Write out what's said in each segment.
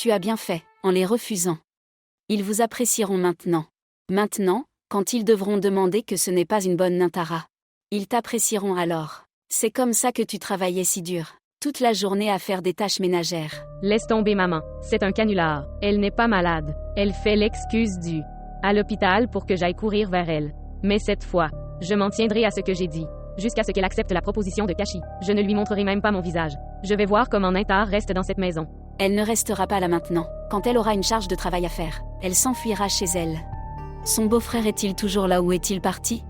Tu as bien fait, en les refusant. Ils vous apprécieront maintenant. Maintenant, quand ils devront demander que ce n'est pas une bonne Nintara. Ils t'apprécieront alors. C'est comme ça que tu travaillais si dur, toute la journée à faire des tâches ménagères. Laisse tomber maman, c'est un canular. Elle n'est pas malade. Elle fait l'excuse du à l'hôpital pour que j'aille courir vers elle. Mais cette fois, je m'en tiendrai à ce que j'ai dit. Jusqu'à ce qu'elle accepte la proposition de Kashi. Je ne lui montrerai même pas mon visage. Je vais voir comment Nintar reste dans cette maison. Elle ne restera pas là maintenant. Quand elle aura une charge de travail à faire, elle s'enfuira chez elle. Son beau-frère est-il toujours là ou est-il parti?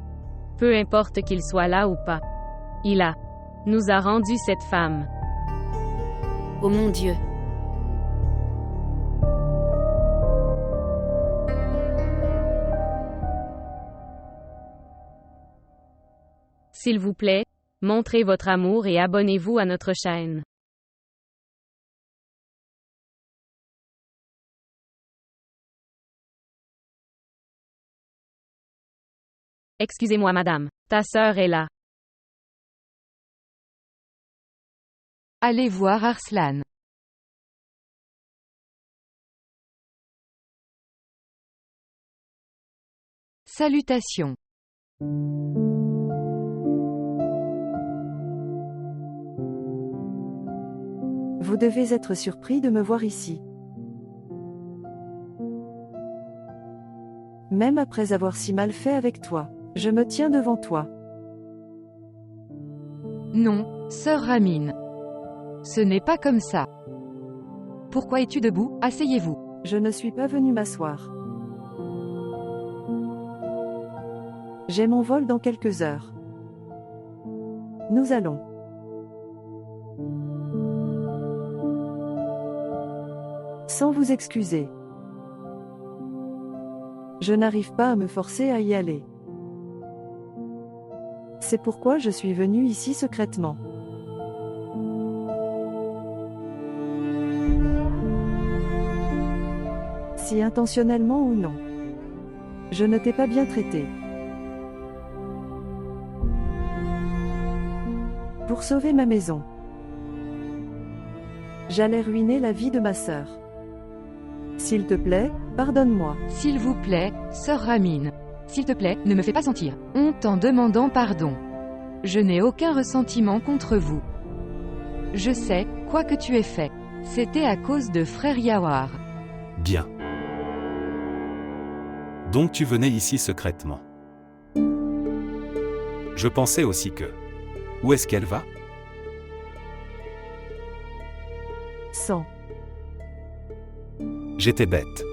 Peu importe qu'il soit là ou pas. Il nous a rendu cette femme. Oh mon Dieu. S'il vous plaît, montrez votre amour et abonnez-vous à notre chaîne. Excusez-moi madame, ta sœur est là. Allez voir Arslan. Salutations. Vous devez être surpris de me voir ici. Même après avoir si mal fait avec toi, je me tiens devant toi. Non, sœur Ramine. Ce n'est pas comme ça. Pourquoi es-tu debout? Asseyez-vous. Je ne suis pas venu m'asseoir. J'ai mon vol dans quelques heures. Nous allons. Sans vous excuser. Je n'arrive pas à me forcer à y aller. C'est pourquoi je suis venu ici secrètement. Si intentionnellement ou non. Je ne t'ai pas bien traité. Pour sauver ma maison. J'allais ruiner la vie de ma sœur. S'il te plaît, pardonne-moi. S'il vous plaît, sœur Ramine. S'il te plaît, ne me fais pas sentir honte en demandant pardon. Je n'ai aucun ressentiment contre vous. Je sais, quoi que tu aies fait. C'était à cause de frère Yawar. Bien. Donc tu venais ici secrètement. Je pensais aussi que... Où est-ce qu'elle va? Sans. J'étais bête.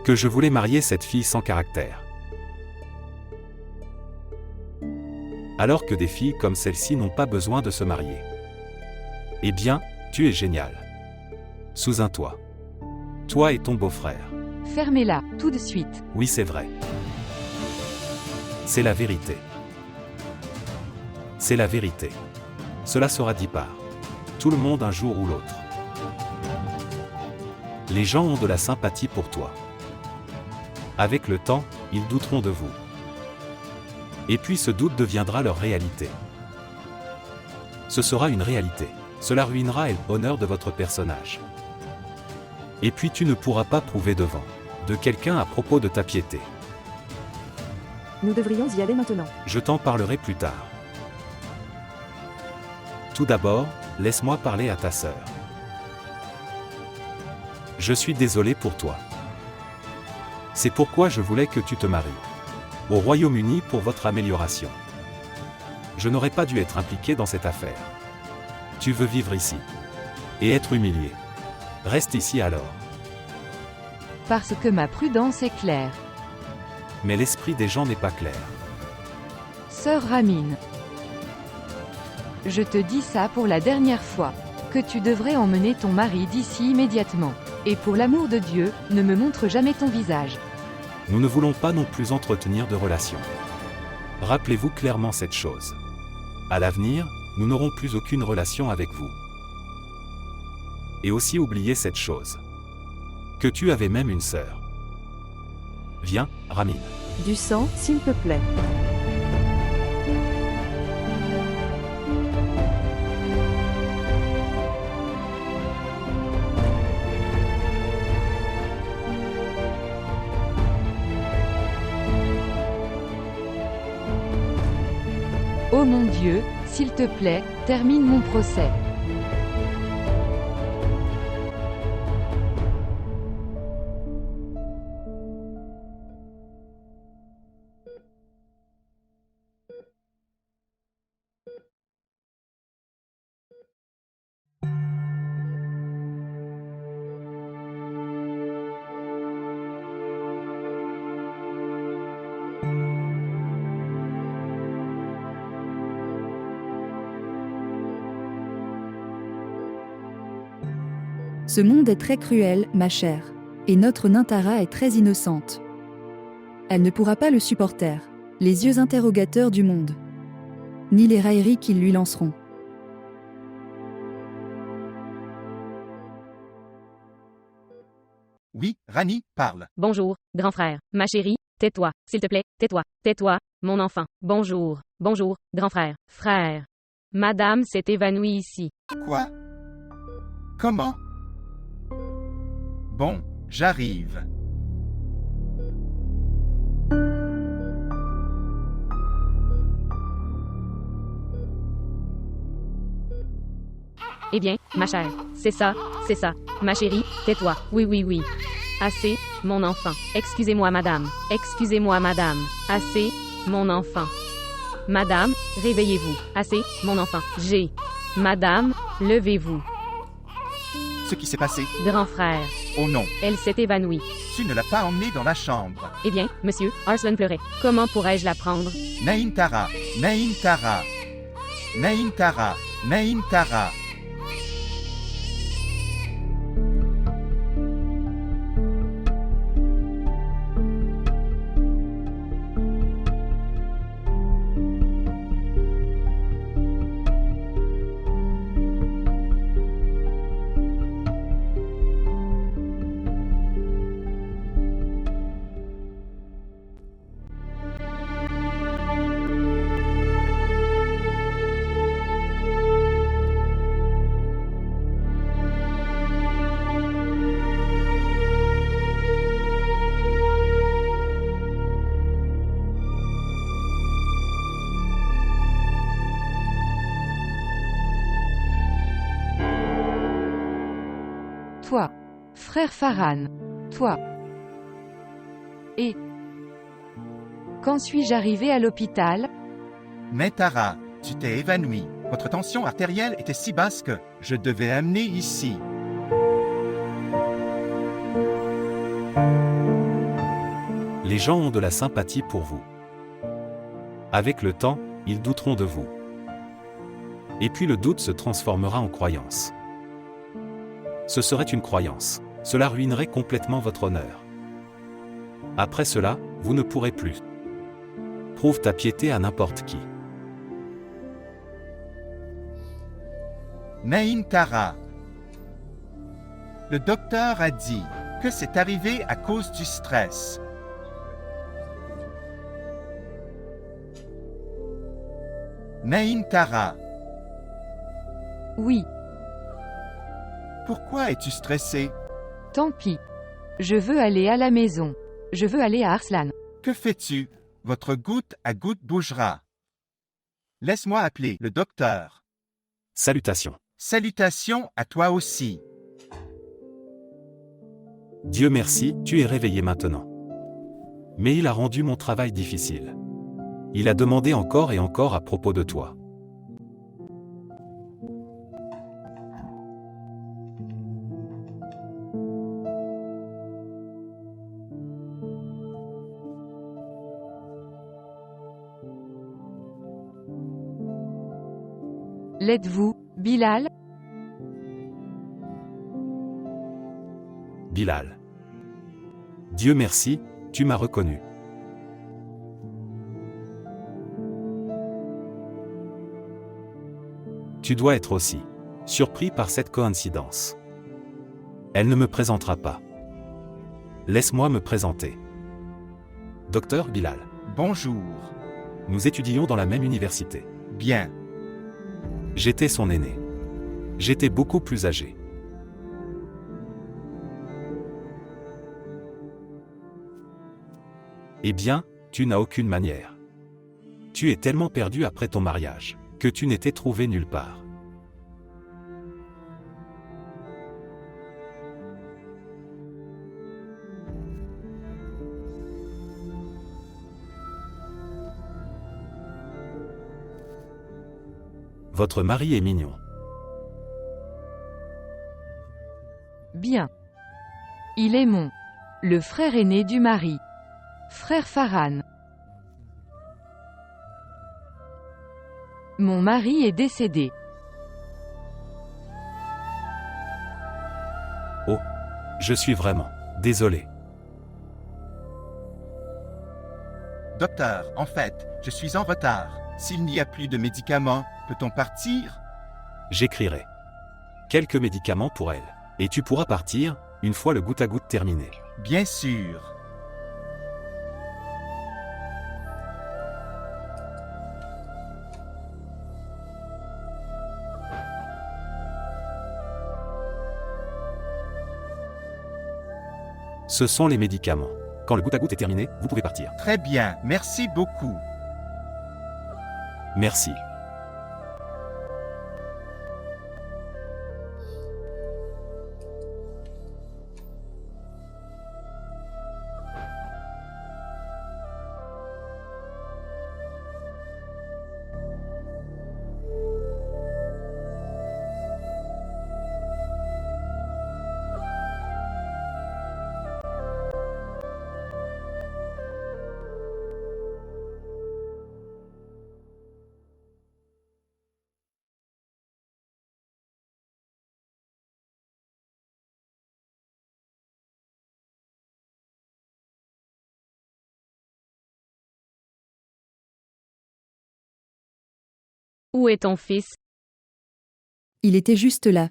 Que je voulais marier cette fille sans caractère. Alors que des filles comme celle-ci n'ont pas besoin de se marier. Eh bien, tu es génial. Sous un toit. Toi et ton beau-frère. Fermez-la, tout de suite. Oui, c'est vrai. C'est la vérité. C'est la vérité. Cela sera dit par tout le monde un jour ou l'autre. Les gens ont de la sympathie pour toi. Avec le temps, ils douteront de vous. Et puis ce doute deviendra leur réalité. Ce sera une réalité. Cela ruinera l'honneur de votre personnage. Et puis tu ne pourras pas prouver devant de quelqu'un à propos de ta piété. Nous devrions y aller maintenant. Je t'en parlerai plus tard. Tout d'abord, laisse-moi parler à ta sœur. Je suis désolé pour toi. C'est pourquoi je voulais que tu te maries au Royaume-Uni pour votre amélioration. Je n'aurais pas dû être impliqué dans cette affaire. Tu veux vivre ici et être humilié. Reste ici alors. Parce que ma prudence est claire. Mais l'esprit des gens n'est pas clair. Sœur Ramine. Je te dis ça pour la dernière fois. Que tu devrais emmener ton mari d'ici immédiatement. Et pour l'amour de Dieu, ne me montre jamais ton visage. Nous ne voulons pas non plus entretenir de relations. Rappelez-vous clairement cette chose. À l'avenir, nous n'aurons plus aucune relation avec vous. Et aussi oubliez cette chose. Que tu avais même une sœur. Viens, Ramine. Du sang, s'il te plaît. Dieu, s'il te plaît, termine mon procès. Ce monde est très cruel, ma chère. Et notre Nintara est très innocente. Elle ne pourra pas le supporter, les yeux interrogateurs du monde, ni les railleries qu'ils lui lanceront. Oui, Rani, parle. Bonjour, grand frère. Ma chérie, tais-toi, s'il te plaît, tais-toi, tais-toi, mon enfant. Bonjour, bonjour, grand frère. Frère. Madame s'est évanouie ici. Quoi? Comment? Bon, j'arrive. Eh bien, ma chère, c'est ça, ma chérie, tais-toi, oui, oui, oui. Assez, mon enfant. Excusez-moi, madame, assez, mon enfant. Madame, réveillez-vous, assez, mon enfant. Madame, levez-vous. Ce qui s'est passé? Grand frère. Oh non, Elle s'est évanouie. tu ne l'as pas emmenée dans la chambre. Eh bien, monsieur, Arslan pleurait. Comment pourrais-je la prendre? Naïm Tara, Naïm Tara. Naïm Tara, Naïm Tara. Toi, frère Farhan. Toi. Et quand suis-je arrivé à l'hôpital? Mais Tara, tu t'es évanouie. Votre tension artérielle était si basse que je devais amener ici. Les gens ont de la sympathie pour vous. Avec le temps, ils douteront de vous. Et puis le doute se transformera en croyance. Ce serait une croyance. Cela ruinerait complètement votre honneur. Après cela, vous ne pourrez plus. Prouve ta piété à n'importe qui. Naïm Tara. Le docteur a dit que c'est arrivé à cause du stress. Naïm Tara. Oui, Pourquoi es-tu stressé? tant pis. Je veux aller à la maison. Je veux aller à Arslan. Que fais-tu? Votre goutte à goutte bougera. Laisse-moi appeler le docteur. Salutations. Salutations à toi aussi. Dieu merci, tu es réveillé maintenant. Mais il a rendu mon travail difficile. Il a demandé encore et encore à propos de toi. L'êtes-vous, Bilal? Bilal. Dieu merci, tu m'as reconnu. Tu dois être aussi surpris par cette coïncidence. Elle ne me présentera pas. Laisse-moi me présenter. Docteur Bilal. Bonjour. Nous étudions dans la même université. Bien. J'étais son aîné. J'étais beaucoup plus âgé. Eh bien, tu n'as aucune manière. Tu es tellement perdu après ton mariage, Que tu n'étais trouvé nulle part. Votre mari est mignon. Bien. Il est le frère aîné du mari. Frère Farhan. Mon mari est décédé. Oh. Je suis vraiment désolé. Docteur, en fait, je suis en retard. S'il n'y a plus de médicaments, peut-on partir? J'écrirai quelques médicaments pour elle. Et tu pourras partir, une fois le goutte à goutte terminé. Bien sûr. Ce sont les médicaments. Quand le goutte à goutte est terminé, vous pouvez partir. Très bien, merci beaucoup. Merci. Où est ton fils? Il était juste là.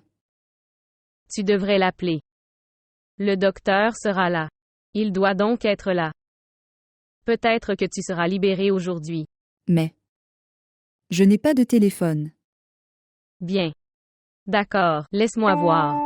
Tu devrais l'appeler. Le docteur sera là. Il doit donc être là. Peut-être que tu seras libéré aujourd'hui. Mais je n'ai pas de téléphone. Bien. D'accord, laisse-moi voir.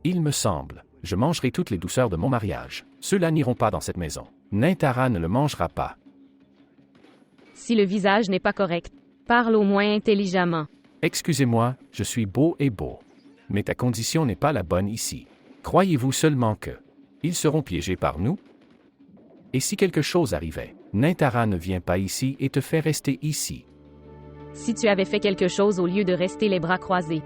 Il me semble. Je mangerai toutes les douceurs de mon mariage. Ceux-là n'iront pas dans cette maison. Naintara ne le mangera pas. Si le visage n'est pas correct, parle au moins intelligemment. Excusez-moi, je suis beau et beau. Mais ta condition n'est pas la bonne ici. Croyez-vous seulement que ils seront piégés par nous? Et si quelque chose arrivait, Naintara ne vient pas ici et te fait rester ici. Si tu avais fait quelque chose au lieu de rester les bras croisés.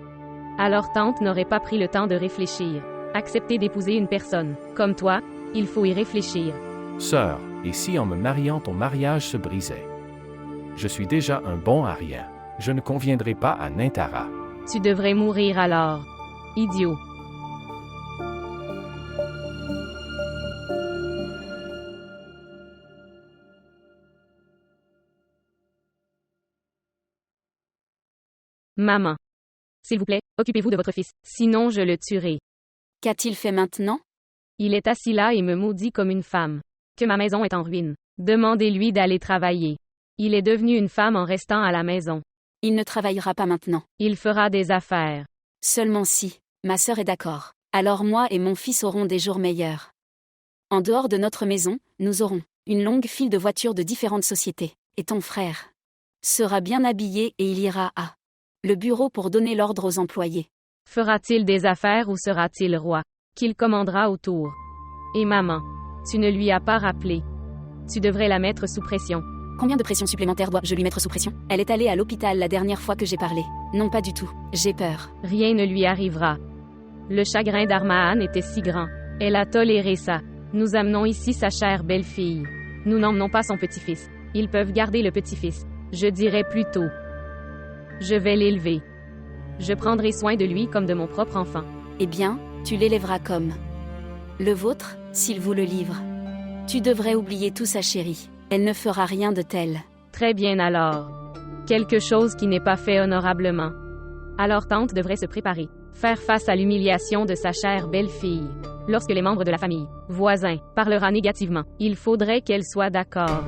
Alors tante n'aurait pas pris le temps de réfléchir. Accepter d'épouser une personne, comme toi, il faut y réfléchir. Sœur, et si en me mariant ton mariage se brisait? Je suis déjà un bon à rien. Je ne conviendrai pas à Naintara. Tu devrais mourir alors. Idiot. Maman. S'il vous plaît, occupez-vous de votre fils, sinon je le tuerai. Qu'a-t-il fait maintenant? Il est assis là et me maudit comme une femme. Que ma maison est en ruine. Demandez-lui d'aller travailler. Il est devenu une femme en restant à la maison. Il ne travaillera pas maintenant. Il fera des affaires. Seulement si, ma sœur est d'accord. Alors moi et mon fils aurons des jours meilleurs. En dehors de notre maison, nous aurons une longue file de voitures de différentes sociétés. Et ton frère sera bien habillé et il ira à le bureau pour donner l'ordre aux employés. Fera-t-il des affaires ou sera-t-il roi? Qu'il commandera autour. Et maman, tu ne lui as pas rappelé. Tu devrais la mettre sous pression. Combien de pression supplémentaire dois-je lui mettre sous pression? Elle est allée à l'hôpital la dernière fois que j'ai parlé. Non, pas du tout. J'ai peur. Rien ne lui arrivera. Le chagrin d'Armahane était si grand. Elle a toléré ça. Nous amenons ici sa chère belle-fille. Nous n'emmenons pas son petit-fils. Ils peuvent garder le petit-fils. Je dirais plutôt. Je vais l'élever. Je prendrai soin de lui comme de mon propre enfant. Eh bien, tu l'élèveras comme le vôtre, s'il vous le livre. Tu devrais oublier tout ça, chérie. Elle ne fera rien de tel. Très bien alors. Quelque chose qui n'est pas fait honorablement. Alors tante devrait se préparer. Faire face à l'humiliation de sa chère belle-fille. Lorsque les membres de la famille, voisins, parlera négativement, il faudrait qu'elle soit d'accord.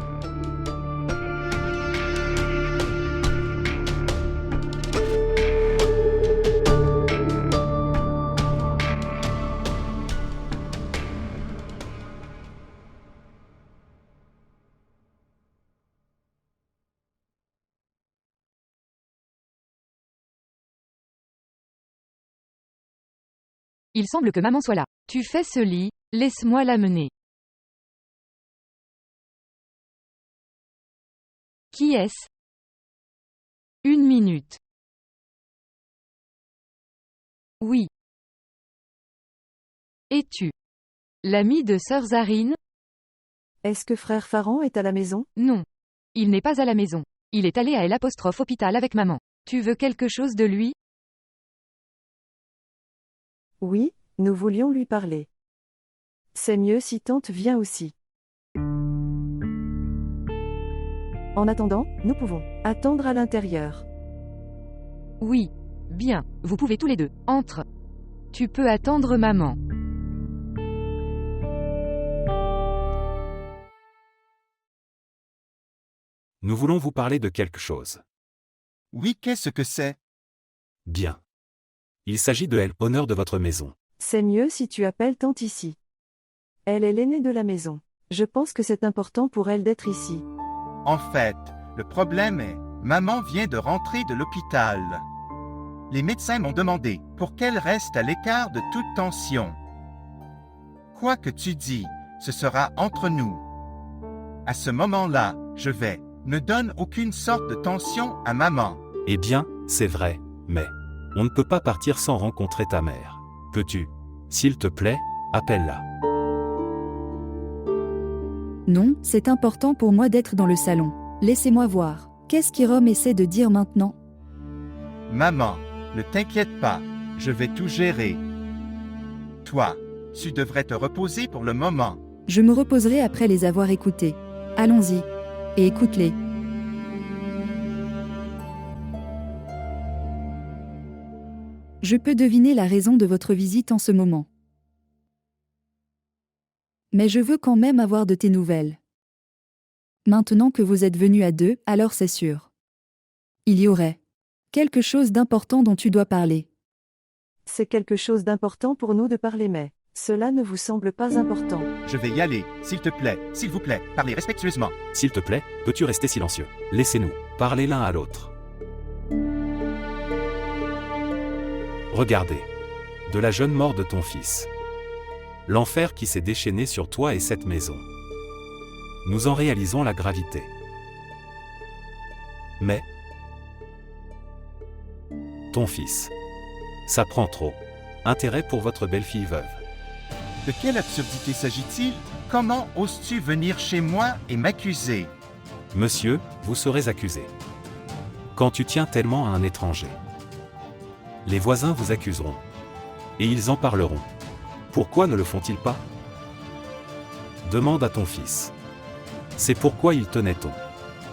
Il semble que maman soit là. Tu fais ce lit, laisse-moi l'amener. Qui est-ce? 1 minute. Oui. Es-tu l'ami de sœur Zarine? Est-ce que frère Pharaon est à la maison? Non. Il n'est pas à la maison. Il est allé à L''hôpital avec maman. Tu veux quelque chose de lui? Oui, nous voulions lui parler. C'est mieux si tante vient aussi. En attendant, nous pouvons attendre à l'intérieur. Oui. Bien, vous pouvez tous les deux. Entre. Tu peux attendre maman. Nous voulons vous parler de quelque chose. Oui, qu'est-ce que c'est? Bien. Il s'agit de l'honneur de votre maison. C'est mieux si tu appelles tante ici. Elle est l'aînée de la maison. Je pense que c'est important pour elle d'être ici. En fait, le problème est, maman vient de rentrer de l'hôpital. Les médecins m'ont demandé pour qu'elle reste à l'écart de toute tension. Quoi que tu dis, ce sera entre nous. À ce moment-là, je vais. Ne donne aucune sorte de tension à maman. Eh bien, c'est vrai, mais on ne peut pas partir sans rencontrer ta mère. Peux-tu, s'il te plaît, appelle-la. Non, c'est important pour moi d'être dans le salon. Laissez-moi voir. Qu'est-ce qu'Irom essaie de dire maintenant? Maman, ne t'inquiète pas, je vais tout gérer. Toi, tu devrais te reposer pour le moment. Je me reposerai après les avoir écoutés. Allons-y. Et écoute-les. Je peux deviner la raison de votre visite en ce moment. Mais je veux quand même avoir de tes nouvelles. Maintenant que vous êtes venus à deux, alors c'est sûr. Il y aurait quelque chose d'important dont tu dois parler. C'est quelque chose d'important pour nous de parler, mais cela ne vous semble pas important. Je vais y aller, s'il te plaît, s'il vous plaît, parlez respectueusement. S'il te plaît, peux-tu rester silencieux? Laissez-nous parler l'un à l'autre. Regardez. De la jeune mort de ton fils. L'enfer qui s'est déchaîné sur toi et cette maison. Nous en réalisons la gravité. Mais ton fils. Ça prend trop. Intérêt pour votre belle-fille veuve. De quelle absurdité s'agit-il? Comment oses-tu venir chez moi et m'accuser? Monsieur, vous serez accusé. Quand tu tiens tellement à un étranger. Les voisins vous accuseront. Et ils en parleront. Pourquoi ne le font-ils pas? Demande à ton fils. C'est pourquoi il tenait ton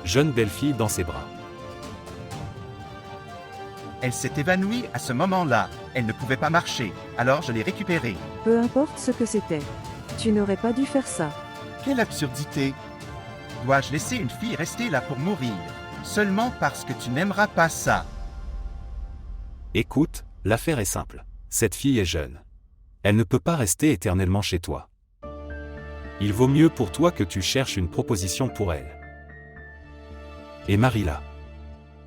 jeune belle-fille dans ses bras. Elle s'est évanouie à ce moment-là. Elle ne pouvait pas marcher, alors je l'ai récupérée. Peu importe ce que c'était. Tu n'aurais pas dû faire ça. Quelle absurdité! Dois-je laisser une fille rester là pour mourir, seulement parce que tu n'aimeras pas ça? Écoute, l'affaire est simple. Cette fille est jeune. Elle ne peut pas rester éternellement chez toi. Il vaut mieux pour toi que tu cherches une proposition pour elle. Et marie-la.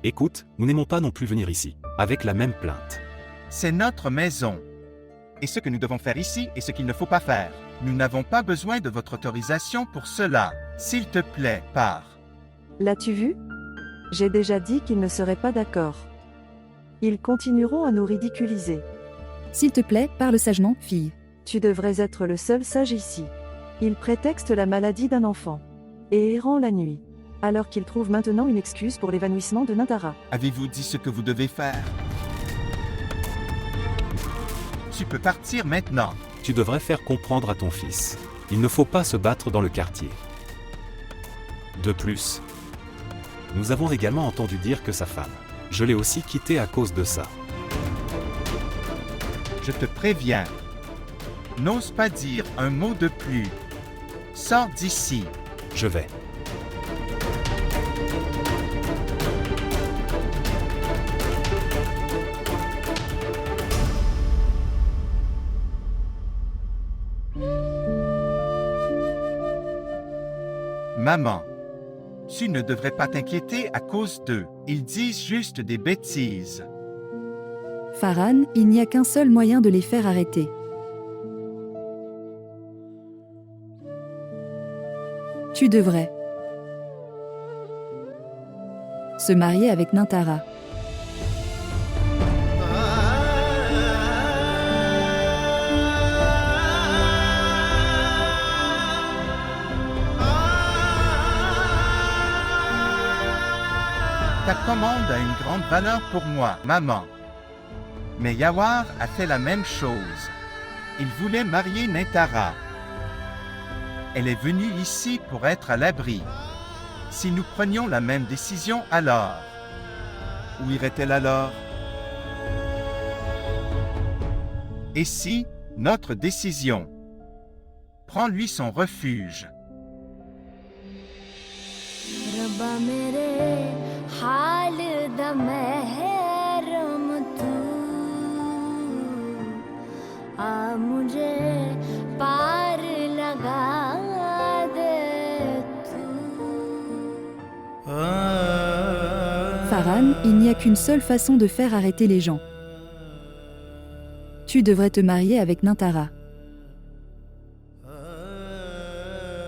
Écoute, nous n'aimons pas non plus venir ici, avec la même plainte. C'est notre maison. Et ce que nous devons faire ici est ce qu'il ne faut pas faire. Nous n'avons pas besoin de votre autorisation pour cela. S'il te plaît, pars. L'as-tu vu? J'ai déjà dit qu'ils ne seraient pas d'accord. Ils continueront à nous ridiculiser. S'il te plaît, parle sagement, fille. Tu devrais être le seul sage ici. Il prétexte la maladie d'un enfant. Et errant la nuit. Alors qu'il trouve maintenant une excuse pour l'évanouissement de Nintara. Avez-vous dit ce que vous devez faire? Tu peux partir maintenant. Tu devrais faire comprendre à ton fils. Il ne faut pas se battre dans le quartier. De plus, nous avons également entendu dire que sa femme. Je l'ai aussi quittée à cause de ça. Je te préviens. N'ose pas dire un mot de plus. Sors d'ici. Je vais. Maman, tu ne devrais pas t'inquiéter à cause d'eux. Ils disent juste des bêtises. Farhan, il n'y a qu'un seul moyen de les faire arrêter. Tu devrais se marier avec Nintara. Ta commande a une grande valeur pour moi, maman. Mais Yawar a fait la même chose. Il voulait marier Nintara. Elle est venue ici pour être à l'abri. Si nous prenions la même décision alors, où irait-elle alors? Et si, notre décision, prends-lui son refuge. Farhan, il n'y a qu'une seule façon de faire arrêter les gens. Tu devrais te marier avec Nintara.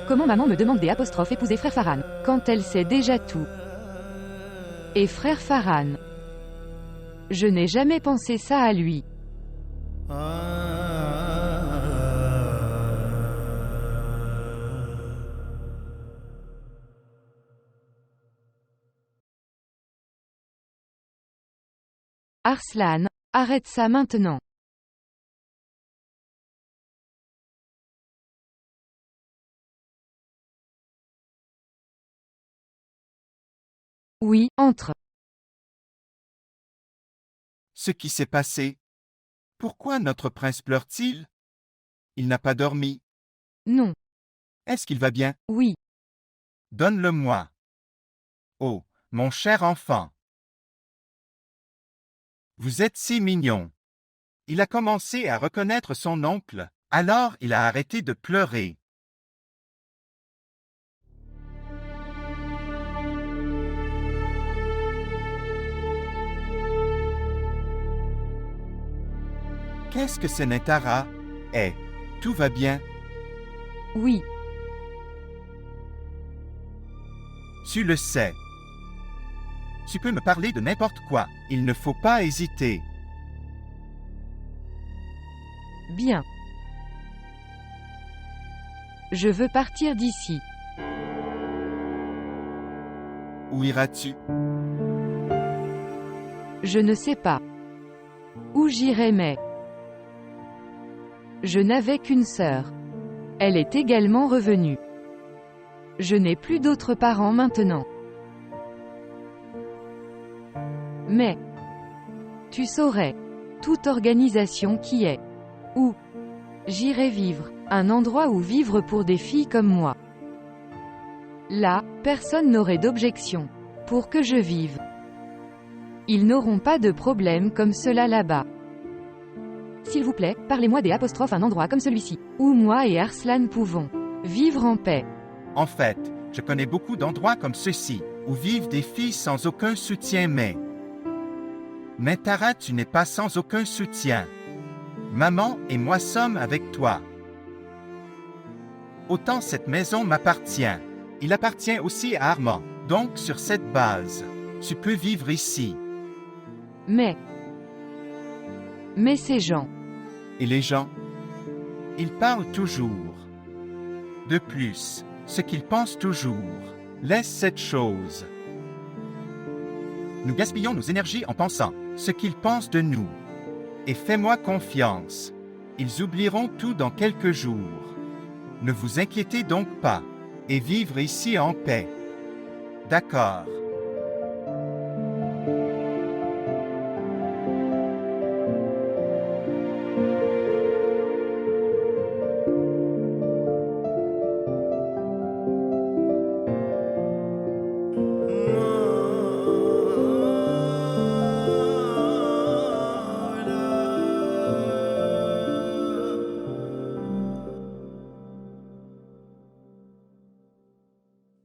Comment maman me demande des apostrophes épouser frère Farhan, quand elle sait déjà tout? Et frère Farhan. Je n'ai jamais pensé ça à lui. Arslan, arrête ça maintenant. Oui, entre. Ce qui s'est passé. Pourquoi notre prince pleure-t-il? Il n'a pas dormi. Non. Est-ce qu'il va bien? Oui. Donne-le-moi. Oh, mon cher enfant. Vous êtes si mignon. Il a commencé à reconnaître son oncle, alors il a arrêté de pleurer. Qu'est-ce que c'est Nintara? Eh, tout va bien? Oui. Tu le sais. Tu peux me parler de n'importe quoi. Il ne faut pas hésiter. Bien. Je veux partir d'ici. Où iras-tu? Je ne sais pas. Où j'irai mais... Je n'avais qu'une sœur. Elle est également revenue. Je n'ai plus d'autres parents maintenant. Mais... Tu saurais. Toute organisation qui est... Où j'irai vivre. Un endroit où vivre pour des filles comme moi. Là, personne n'aurait d'objection. Pour que je vive. Ils n'auront pas de problème comme cela là-bas. S'il vous plaît, parlez-moi des apostrophes un endroit comme celui-ci, où moi et Arslan pouvons vivre en paix. En fait, je connais beaucoup d'endroits comme ceux-ci, où vivent des filles sans aucun soutien mais... Nintara, tu n'es pas sans aucun soutien. Maman et moi sommes avec toi. Autant cette maison m'appartient. Il appartient aussi à Armand. Donc sur cette base, tu peux vivre ici. Mais ces gens... Et les gens? Ils parlent toujours. De plus, ce qu'ils pensent toujours. Laisse cette chose. Nous gaspillons nos énergies en pensant ce qu'ils pensent de nous. Et fais-moi confiance. Ils oublieront tout dans quelques jours. Ne vous inquiétez donc pas. Et vivre ici en paix. D'accord.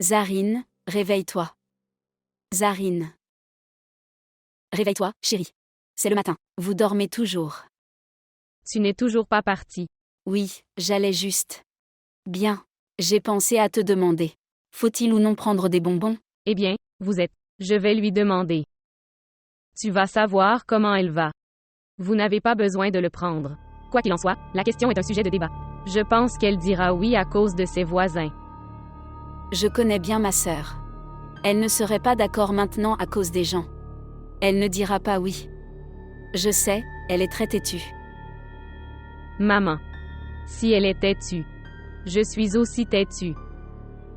Zarine, réveille-toi. Zarine. Réveille-toi, chérie. C'est le matin. Vous dormez toujours. Tu n'es toujours pas parti. Oui, j'allais juste. Bien. J'ai pensé à te demander. Faut-il ou non prendre des bonbons? Eh bien, vous êtes. Je vais lui demander. Tu vas savoir comment elle va. Vous n'avez pas besoin de le prendre. Quoi qu'il en soit, la question est un sujet de débat. Je pense qu'elle dira oui à cause de ses voisins. Je connais bien ma sœur. Elle ne serait pas d'accord maintenant à cause des gens. Elle ne dira pas oui. Je sais, elle est très têtue. Maman. Si elle est têtue. Je suis aussi têtue.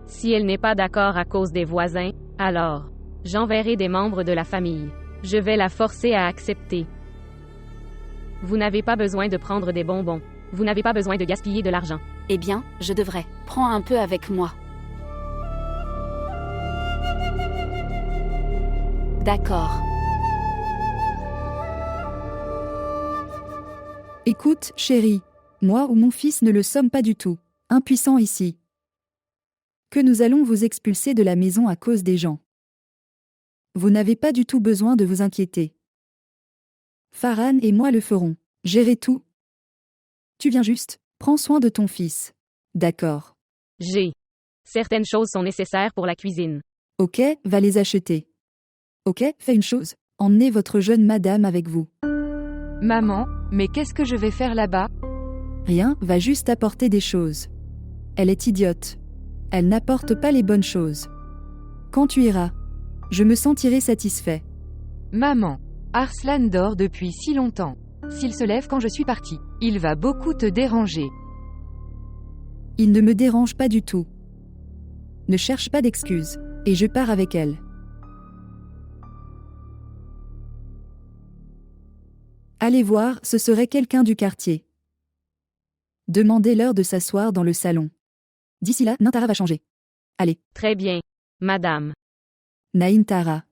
Si elle n'est pas d'accord à cause des voisins, alors, j'enverrai des membres de la famille. Je vais la forcer à accepter. Vous n'avez pas besoin de prendre des bonbons. Vous n'avez pas besoin de gaspiller de l'argent. Eh bien, je devrais. Prends un peu avec moi. D'accord. Écoute, chérie. Moi ou mon fils ne le sommes pas du tout. Impuissants ici. Que nous allons vous expulser de la maison à cause des gens. Vous n'avez pas du tout besoin de vous inquiéter. Farhan et moi le ferons. Gérez tout. Tu viens juste, prends soin de ton fils. D'accord. Certaines choses sont nécessaires pour la cuisine. Ok, va les acheter. Ok, fais une chose. Emmenez votre jeune madame avec vous. Maman, mais qu'est-ce que je vais faire là-bas? Rien, va juste apporter des choses. Elle est idiote. Elle n'apporte pas les bonnes choses. Quand tu iras, je me sentirai satisfait. Maman, Arslan dort depuis si longtemps. S'il se lève quand je suis partie, il va beaucoup te déranger. Il ne me dérange pas du tout. Ne cherche pas d'excuses, et je pars avec elle. Allez voir, ce serait quelqu'un du quartier. Demandez-leur de s'asseoir dans le salon. D'ici là, Nintara va changer. Allez. Très bien, madame. Naintara.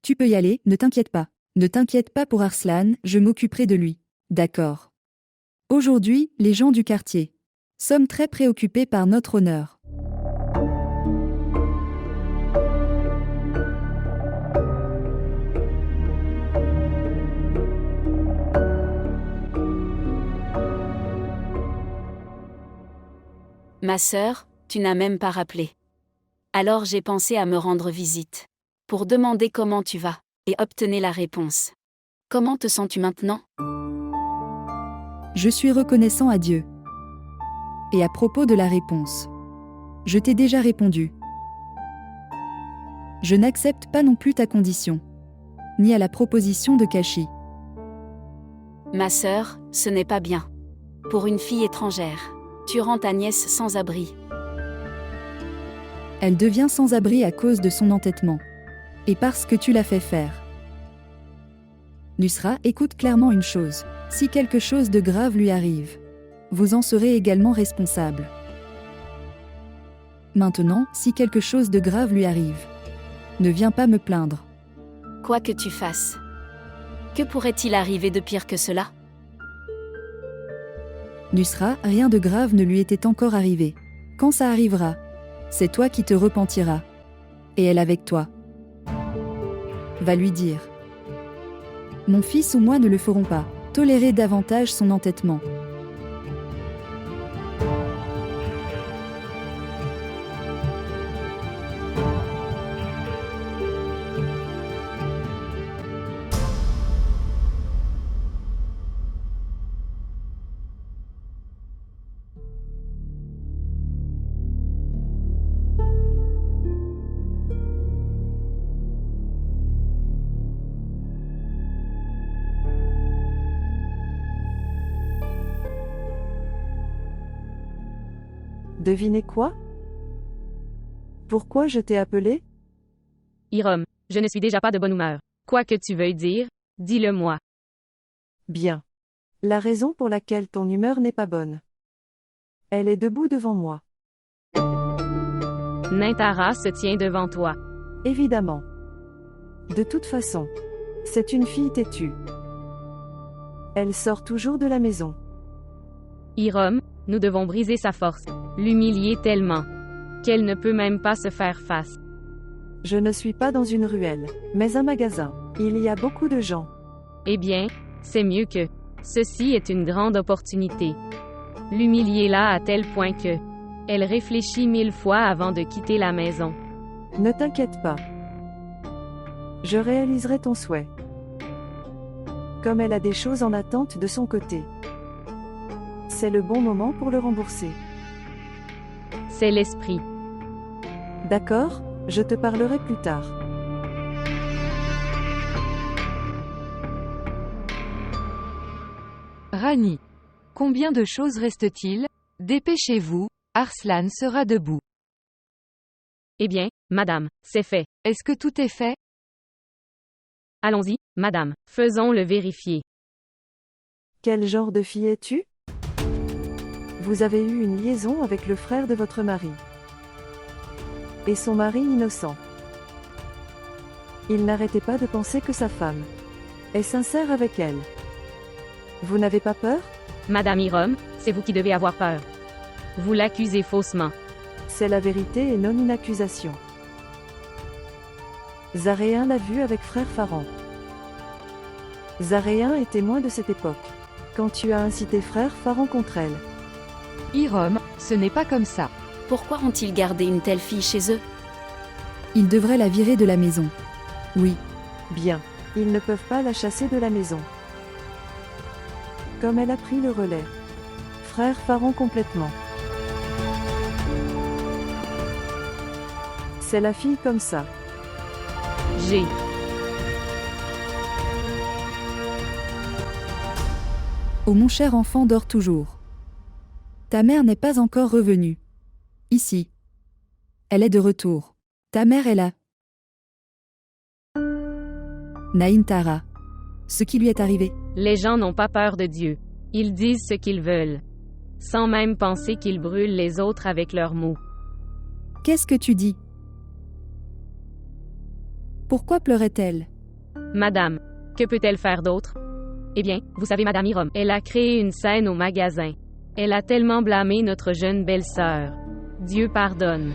Tu peux y aller, ne t'inquiète pas. Ne t'inquiète pas pour Arslan, je m'occuperai de lui. D'accord. Aujourd'hui, les gens du quartier sommes très préoccupés par notre honneur. Ma sœur, tu n'as même pas rappelé. Alors j'ai pensé à me rendre visite. Pour demander comment tu vas, et obtenir la réponse. Comment te sens-tu maintenant? Je suis reconnaissant à Dieu. Et à propos de la réponse, je t'ai déjà répondu. Je n'accepte pas non plus ta condition, ni à la proposition de Kashi. Ma sœur, ce n'est pas bien. Pour une fille étrangère, tu rends ta nièce sans abri. Elle devient sans abri à cause de son entêtement. Et parce que tu l'as fait faire. Nusra, écoute clairement une chose. Si quelque chose de grave lui arrive, vous en serez également responsable. Maintenant, si quelque chose de grave lui arrive, ne viens pas me plaindre. Quoi que tu fasses. Que pourrait-il arriver de pire que cela? Nusra, rien de grave ne lui était encore arrivé. Quand ça arrivera, c'est toi qui te repentiras. Et elle avec toi. Va lui dire. Mon fils ou moi ne le ferons pas. Tolérer davantage son entêtement. Devinez quoi? Pourquoi je t'ai appelé? Hiram, je ne suis déjà pas de bonne humeur. Quoi que tu veuilles dire, dis-le-moi. Bien. La raison pour laquelle ton humeur n'est pas bonne. Elle est debout devant moi. Nintara se tient devant toi. Évidemment. De toute façon, c'est une fille têtue. Elle sort toujours de la maison. Hiram, nous devons briser sa force, l'humilier tellement qu'elle ne peut même pas se faire face. Je ne suis pas dans une ruelle, mais un magasin. Il y a beaucoup de gens. Eh bien, c'est mieux que. Ceci est une grande opportunité. L'humilier-la à tel point que. Elle réfléchit 1000 fois avant de quitter la maison. Ne t'inquiète pas. Je réaliserai ton souhait. Comme elle a des choses en attente de son côté. C'est le bon moment pour le rembourser. C'est l'esprit. D'accord, je te parlerai plus tard. Rani. Combien de choses reste-t-il? Dépêchez-vous, Arslan sera debout. Eh bien, madame, c'est fait. Est-ce que tout est fait? Allons-y, madame, faisons-le vérifier. Quel genre de fille es-tu? Vous avez eu une liaison avec le frère de votre mari. Et son mari innocent. Il n'arrêtait pas de penser que sa femme est sincère avec elle. Vous n'avez pas peur? Madame Hiram, c'est vous qui devez avoir peur. Vous l'accusez faussement. C'est la vérité et non une accusation. Zaréen l'a vu avec frère Pharaon. Zaréen est témoin de cette époque. Quand tu as incité frère Pharaon contre elle. Hiram, ce n'est pas comme ça. Pourquoi ont-ils gardé une telle fille chez eux? Ils devraient la virer de la maison. Oui, Bien. Ils ne peuvent pas la chasser de la maison. Comme elle a pris le relais. Frère Pharaon complètement. C'est la fille comme ça. J'ai. oh mon cher enfant dort toujours. Ta mère n'est pas encore revenue. Ici. Elle est de retour. Ta mère est là. Nintara. Ce qui lui est arrivé. Les gens n'ont pas peur de Dieu. Ils disent ce qu'ils veulent. Sans même penser qu'ils brûlent les autres avec leurs mots. Qu'est-ce que tu dis? Pourquoi pleurait-elle? Madame, que peut-elle faire d'autre? Eh bien, vous savez Madame Hiram, elle a créé une scène au magasin. Elle a tellement blâmé notre jeune belle-sœur. Dieu pardonne.